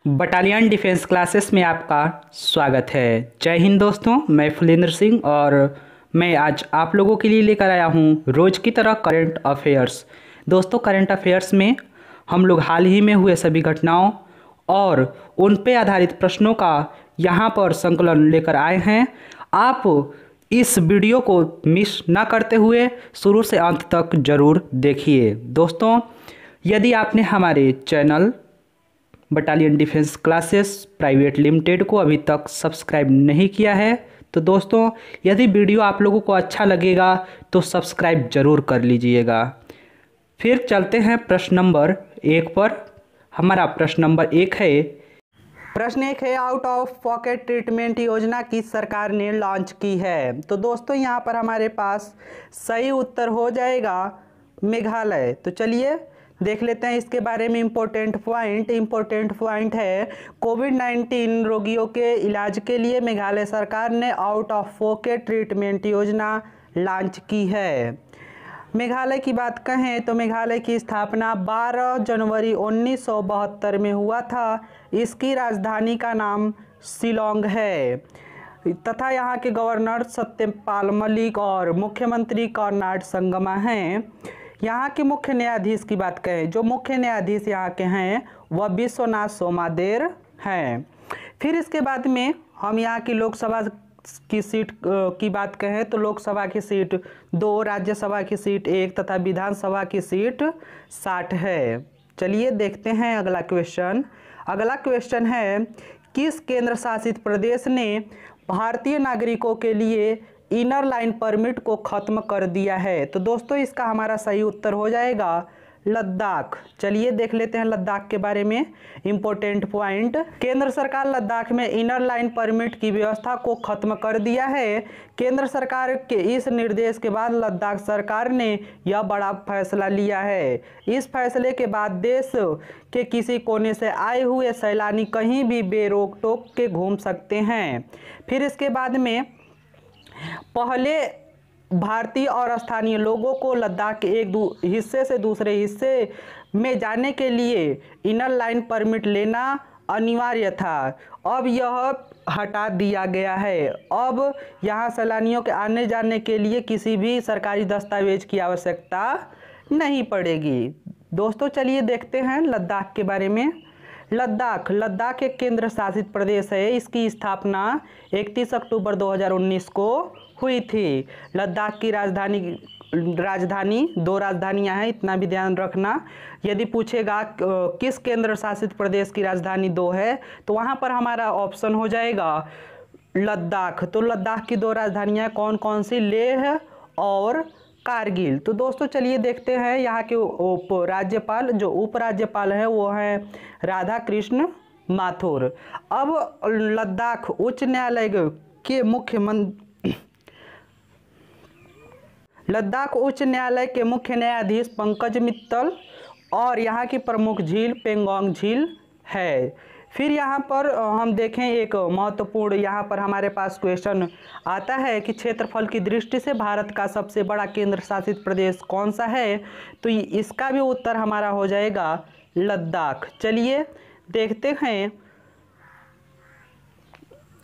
Battalion defence classes में आपका स्वागत है। जय हिंद दोस्तों, मैं फुलेंद्र सिंह और मैं आज आप लोगों के लिए लेकर आया हूं रोज़ की तरह करंट अफेयर्स। दोस्तों, करंट अफेयर्स में हम लोग हाल ही में हुए सभी घटनाओं और उन पे आधारित प्रश्नों का यहां पर संकलन लेकर आए हैं। आप इस वीडियो को मिस ना करते हुए शुरू से अंत तक ज़रूर देखिए। दोस्तों, यदि आपने हमारे channel battalion defence classes private limited को अभी तक सब्सक्राइब नहीं किया है तो दोस्तों, यदि वीडियो आप लोगों को अच्छा लगेगा तो सब्सक्राइब ज़रूर कर लीजिएगा। फिर चलते हैं प्रश्न नंबर 1 पर। हमारा प्रश्न नंबर 1 है। प्रश्न 1 है, आउट ऑफ पॉकेट ट्रीटमेंट योजना किस सरकार ने लॉन्च की है? तो दोस्तों, यहाँ पर हमारे पास सही उत्तर हो जाएगा मेघालय। तो चलिए देख लेते हैं इसके बारे में इम्पोर्टेंट पॉइंट है, कोविड-19 रोगियों के इलाज के लिए मेघालय सरकार ने आउट ऑफ पॉकेट ट्रीटमेंट योजना लॉन्च की है। मेघालय की बात कहें तो मेघालय की स्थापना 12 जनवरी 1972 में हुआ था। इसकी राजधानी का नाम शिलोंग है तथा यहाँ के गवर्नर सत्यपाल मलिक और मुख्यमंत्री कर्नाड संगमा हैं। यहाँ के मुख्य न्यायाधीश की बात करें, जो मुख्य न्यायाधीश यहाँ के हैं वह विश्वनाथ सोमादेर हैं। फिर इसके बाद में हम यहाँ की लोकसभा की सीट की बात करें तो लोकसभा की सीट 2, राज्यसभा की सीट 1 तथा विधानसभा की सीट 60 है। चलिए देखते हैं अगला क्वेश्चन। अगला क्वेश्चन है, किस केंद्र शासित प्रदेश ने भारतीय नागरिकों के लिए इनर लाइन परमिट को ख़त्म कर दिया है? तो दोस्तों, इसका हमारा सही उत्तर हो जाएगा लद्दाख। चलिए देख लेते हैं लद्दाख के बारे में इम्पोर्टेंट पॉइंट। केंद्र सरकार लद्दाख में इनर लाइन परमिट की व्यवस्था को ख़त्म कर दिया है। केंद्र सरकार के इस निर्देश के बाद लद्दाख सरकार ने यह बड़ा फैसला लिया है। इस फैसले के बाद देश के किसी कोने से आए हुए सैलानी कहीं भी बेरोक टोक के घूम सकते हैं। फिर इसके बाद में पहले भारतीय और स्थानीय लोगों को लद्दाख के एक हिस्से से दूसरे हिस्से में जाने के लिए इनर लाइन परमिट लेना अनिवार्य था। अब यह हटा दिया गया है। अब यहाँ सैलानियों के आने जाने के लिए किसी भी सरकारी दस्तावेज की आवश्यकता नहीं पड़ेगी। दोस्तों, चलिए देखते हैं लद्दाख के बारे में। लद्दाख एक केंद्र शासित प्रदेश है। इसकी स्थापना 31 अक्टूबर 2019 को हुई थी। लद्दाख की राजधानी 2 राजधानियां हैं, इतना भी ध्यान रखना। यदि पूछेगा किस केंद्र शासित प्रदेश की राजधानी 2 है तो वहां पर हमारा ऑप्शन हो जाएगा लद्दाख। तो लद्दाख की 2 राजधानियां कौन कौन सी? लेह और कारगिल। तो दोस्तों, चलिए देखते हैं यहाँ के उपराज्यपाल हैं वो हैं राधा कृष्ण माथुर। अब लद्दाख उच्च न्यायालय के मुख्य न्यायाधीश पंकज मित्तल और यहाँ की प्रमुख झील पेंगोंग झील है। फिर यहाँ पर हम देखें एक महत्वपूर्ण यहाँ पर हमारे पास क्वेश्चन आता है कि क्षेत्रफल की दृष्टि से भारत का सबसे बड़ा केंद्र शासित प्रदेश कौन सा है? तो इसका भी उत्तर हमारा हो जाएगा लद्दाख। चलिए देखते हैं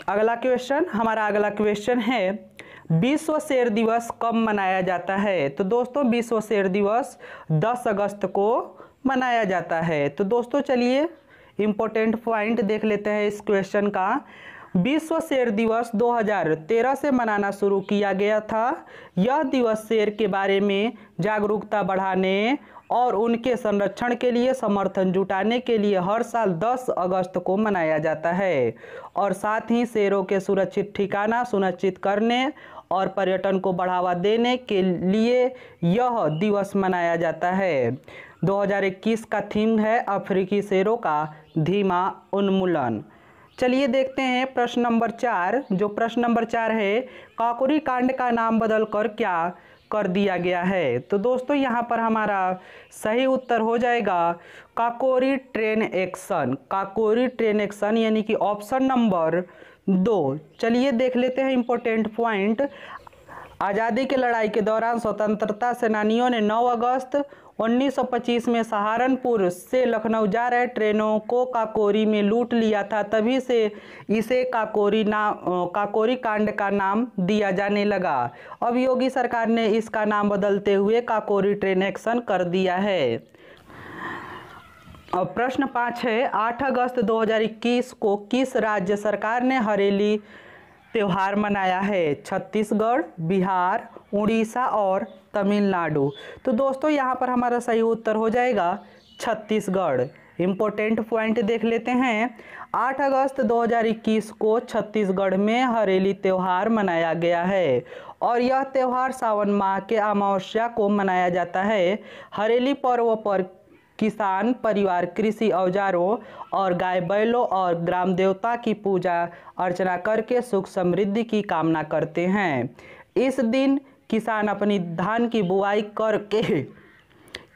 अगला क्वेश्चन। हमारा अगला क्वेश्चन है, विश्व शेर दिवस कब मनाया जाता है? तो दोस्तों, विश्व शेर दिवस 10 अगस्त को मनाया जाता है। तो दोस्तों, चलिए इम्पोर्टेंट पॉइंट देख लेते हैं इस क्वेश्चन का। विश्व शेर दिवस 2013 से मनाना शुरू किया गया था। यह दिवस शेर के बारे में जागरूकता बढ़ाने और उनके संरक्षण के लिए समर्थन जुटाने के लिए हर साल 10 अगस्त को मनाया जाता है और साथ ही शेरों के सुरक्षित ठिकाना सुनिश्चित करने और पर्यटन को बढ़ावा देने के लिए यह दिवस मनाया जाता है। 2021 का थीम है अफ्रीकी शेरों का धीमा उन्मूलन। चलिए देखते हैं प्रश्न नंबर 4। जो प्रश्न नंबर 4 है, काकोरी कांड का नाम बदलकर क्या कर दिया गया है? तो दोस्तों, यहाँ पर हमारा सही उत्तर हो जाएगा काकोरी ट्रेन एक्शन यानी कि ऑप्शन नंबर 2। चलिए देख लेते हैं इम्पोर्टेंट पॉइंट। आज़ादी की लड़ाई के दौरान स्वतंत्रता सेनानियों ने 9 अगस्त 1925 में सहारनपुर से लखनऊ जा रहे ट्रेनों को काकोरी में लूट लिया था, तभी से इसे काकोरी कांड का नाम दिया जाने लगा। अब योगी सरकार ने इसका नाम बदलते हुए काकोरी ट्रेन एक्शन कर दिया है। अब प्रश्न 5 है, 8 अगस्त 2021 को किस राज्य सरकार ने हरेली त्योहार मनाया है? छत्तीसगढ़, बिहार, उड़ीसा और तमिलनाडु। तो दोस्तों यहाँ पर हमारा सही उत्तर हो जाएगा छत्तीसगढ़। इम्पोर्टेंट पॉइंट देख लेते हैं। 8 अगस्त 2021 को छत्तीसगढ़ में हरेली त्यौहार मनाया गया है और यह त्यौहार सावन माह के अमावस्या को मनाया जाता है। हरेली पर्व पर किसान परिवार कृषि औजारों और गाय बैलों और ग्राम देवता की पूजा अर्चना करके सुख समृद्धि की कामना करते हैं। इस दिन किसान अपनी धान की बुआई करके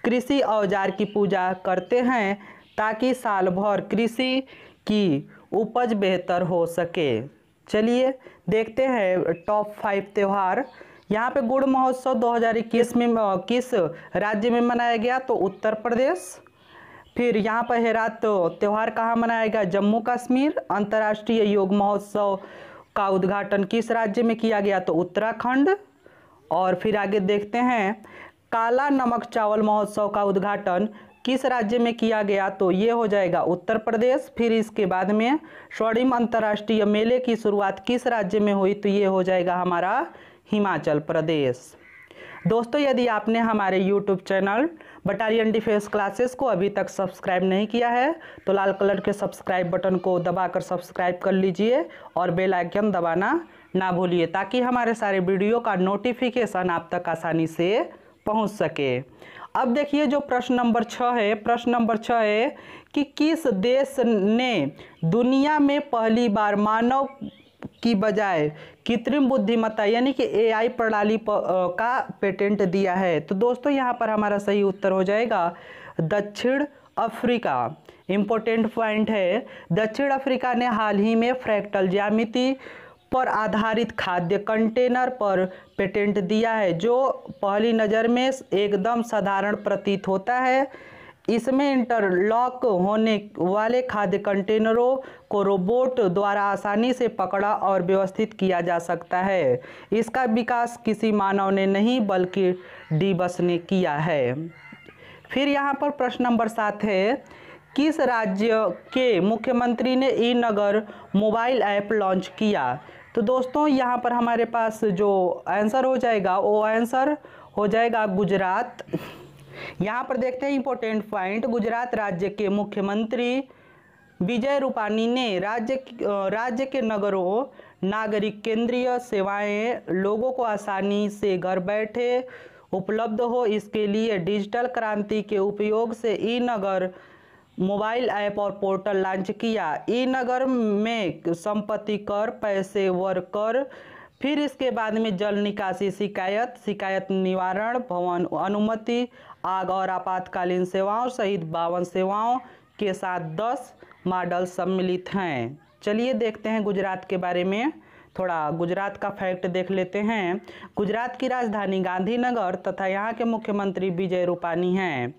कृषि औजार की पूजा करते हैं ताकि साल भर कृषि की उपज बेहतर हो सके। चलिए देखते हैं टॉप 5 त्यौहार। यहाँ पे गुड़ महोत्सव 2021 में किस राज्य में मनाया गया? तो उत्तर प्रदेश। फिर यहाँ पर हेरात त्यौहार कहाँ मनाया गया? जम्मू कश्मीर। अंतर्राष्ट्रीय योग महोत्सव का उद्घाटन किस राज्य में किया गया? तो उत्तराखंड। और फिर आगे देखते हैं काला नमक चावल महोत्सव का उद्घाटन किस राज्य में किया गया? तो ये हो जाएगा उत्तर प्रदेश। फिर इसके बाद में स्वर्णिम अंतर्राष्ट्रीय मेले की शुरुआत किस राज्य में हुई? तो ये हो जाएगा हमारा हिमाचल प्रदेश। दोस्तों यदि आपने हमारे YouTube channel battalion defence classes को अभी तक सब्सक्राइब नहीं किया है तो लाल कलर के सब्सक्राइब बटन को दबाकर सब्सक्राइब कर लीजिए और बेल आइकन दबाना ना भूलिए ताकि हमारे सारे वीडियो का नोटिफिकेशन आप तक आसानी से पहुंच सके। अब देखिए जो प्रश्न नंबर 6 है, प्रश्न नंबर 6 है कि किस देश ने दुनिया में पहली बार मानव की बजाय कृत्रिम बुद्धिमत्ता यानी कि AI प्रणाली का पेटेंट दिया है? तो दोस्तों यहाँ पर हमारा सही उत्तर हो जाएगा दक्षिण अफ्रीका। इम्पोर्टेंट पॉइंट है, दक्षिण अफ्रीका ने हाल ही में फ्रैक्टल ज्यामिति पर आधारित खाद्य कंटेनर पर पेटेंट दिया है जो पहली नज़र में एकदम साधारण प्रतीत होता है। इसमें इंटरलॉक होने वाले खाद्य कंटेनरों को रोबोट द्वारा आसानी से पकड़ा और व्यवस्थित किया जा सकता है। इसका विकास किसी मानव ने नहीं बल्कि डीबस ने किया है। फिर यहाँ पर प्रश्न नंबर 7 है, किस राज्य के मुख्यमंत्री ने ई-नगर मोबाइल ऐप लॉन्च किया? तो दोस्तों यहाँ पर हमारे पास जो आंसर हो जाएगा वो आंसर हो जाएगा गुजरात। यहाँ पर देखते हैं इंपॉर्टेंट पॉइंट, गुजरात राज्य के मुख्यमंत्री विजय रूपानी ने राज्य के नगरों नागरिक केंद्रीय सेवाएं लोगों को आसानी से घर बैठे उपलब्ध हो इसके लिए डिजिटल क्रांति के उपयोग से ई-नगर मोबाइल ऐप और पोर्टल लॉन्च किया। ई-नगर में संपत्ति कर, पेशेवर कर, फिर इसके बाद में जल निकासी शिकायत निवारण, भवन अनुमति, आग और आपातकालीन सेवाओं सहित 52 सेवाओं के साथ 10 मॉडल सम्मिलित हैं। चलिए देखते हैं गुजरात के बारे में, थोड़ा गुजरात का फैक्ट देख लेते हैं। गुजरात की राजधानी गांधीनगर तथा यहाँ के मुख्यमंत्री विजय रूपानी हैं।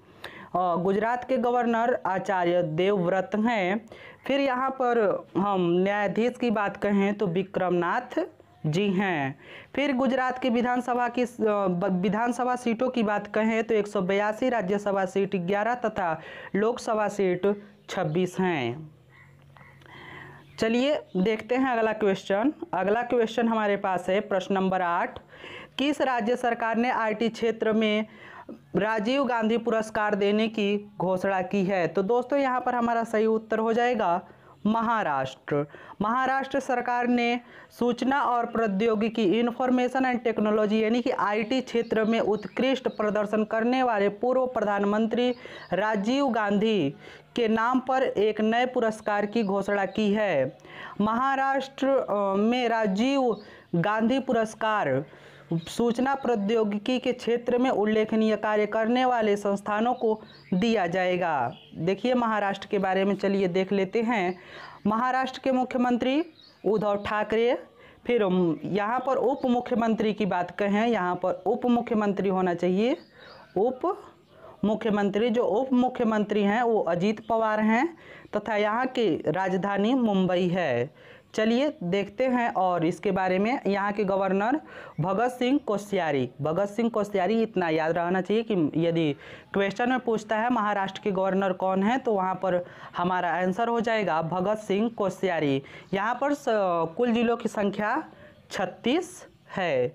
गुजरात के गवर्नर आचार्य देवव्रत हैं। फिर यहाँ पर हम न्यायाधीश की बात कहें तो विक्रमनाथ जी हैं। फिर गुजरात के विधानसभा सीटों की बात कहें तो 182 राज्यसभा सीट 11 तथा लोकसभा सीट 26 हैं। चलिए देखते हैं अगला क्वेश्चन। अगला क्वेश्चन हमारे पास है प्रश्न नंबर 8, किस राज्य सरकार ने IT क्षेत्र में राजीव गांधी पुरस्कार देने की घोषणा की है? तो दोस्तों यहाँ पर हमारा सही उत्तर हो जाएगा महाराष्ट्र। महाराष्ट्र सरकार ने सूचना और प्रौद्योगिकी इंफॉर्मेशन एंड टेक्नोलॉजी यानी कि IT क्षेत्र में उत्कृष्ट प्रदर्शन करने वाले पूर्व प्रधानमंत्री राजीव गांधी के नाम पर एक नए पुरस्कार की घोषणा की है। महाराष्ट्र में राजीव गांधी पुरस्कार सूचना प्रौद्योगिकी के क्षेत्र में उल्लेखनीय कार्य करने वाले संस्थानों को दिया जाएगा। देखिए महाराष्ट्र के बारे में चलिए देख लेते हैं। महाराष्ट्र के मुख्यमंत्री उद्धव ठाकरे। फिर यहाँ पर उप मुख्यमंत्री की बात कहें, यहाँ पर उप मुख्यमंत्री होना चाहिए उप मुख्यमंत्री जो उप मुख्यमंत्री हैं वो अजीत पवार हैं तथा यहाँ की राजधानी मुंबई है। चलिए देखते हैं और इसके बारे में। यहाँ के गवर्नर भगत सिंह कोश्यारी। भगत सिंह कोश्यारी इतना याद रहना चाहिए कि यदि क्वेश्चन में पूछता है महाराष्ट्र के गवर्नर कौन है तो वहाँ पर हमारा आंसर हो जाएगा भगत सिंह कोश्यारी। यहाँ पर कुल जिलों की संख्या 36 है।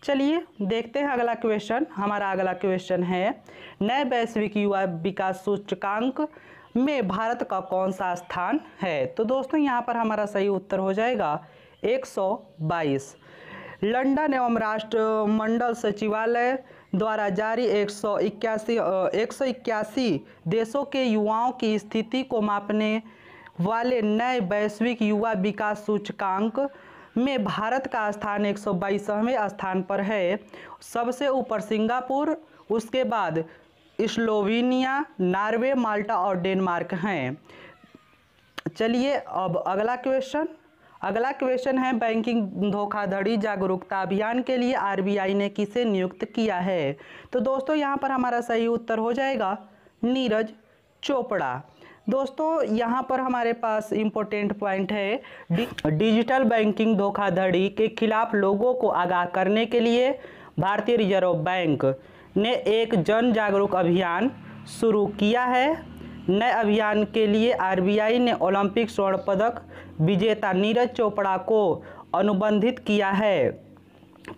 चलिए देखते हैं अगला क्वेश्चन। हमारा अगला क्वेश्चन है नए वैश्विक युवा विकास सूचकांक में भारत का कौन सा स्थान है। तो दोस्तों यहाँ पर हमारा सही उत्तर हो जाएगा 122। लंदन एवं राष्ट्रमंडल सचिवालय द्वारा जारी 181 देशों के युवाओं की स्थिति को मापने वाले नए वैश्विक युवा विकास सूचकांक में भारत का स्थान 122वें स्थान पर है। सबसे ऊपर सिंगापुर, उसके बाद स्लोवेनिया, नॉर्वे, माल्टा और डेनमार्क हैं। चलिए अब अगला क्वेश्चन है बैंकिंग धोखाधड़ी जागरूकता अभियान के लिए आरबीआई ने किसे नियुक्त किया है। तो दोस्तों यहाँ पर हमारा सही उत्तर हो जाएगा नीरज चोपड़ा। दोस्तों यहाँ पर हमारे पास इम्पोर्टेंट पॉइंट है डिजिटल बैंकिंग धोखाधड़ी के खिलाफ लोगों को आगाह करने के लिए भारतीय रिजर्व बैंक ने एक जन जागरूक अभियान शुरू किया है। नए अभियान के लिए आरबीआई ने ओलंपिक स्वर्ण पदक विजेता नीरज चोपड़ा को अनुबंधित किया है।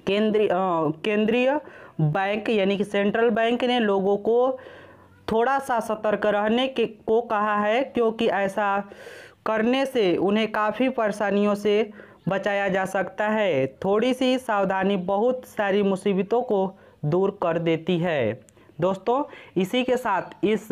केंद्रीय बैंक यानी कि सेंट्रल बैंक ने लोगों को थोड़ा सा सतर्क रहने को कहा है क्योंकि ऐसा करने से उन्हें काफ़ी परेशानियों से बचाया जा सकता है। थोड़ी सी सावधानी बहुत सारी मुसीबतों को दूर कर देती है। दोस्तों इसी के साथ इस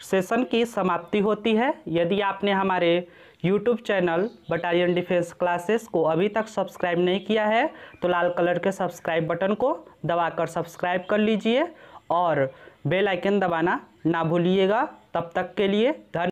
सेशन की समाप्ति होती है। यदि आपने हमारे YouTube channel battalion defence classes को अभी तक सब्सक्राइब नहीं किया है तो लाल कलर के सब्सक्राइब बटन को दबाकर सब्सक्राइब कर लीजिए और बेल आइकन दबाना ना भूलिएगा। तब तक के लिए धन्यवाद।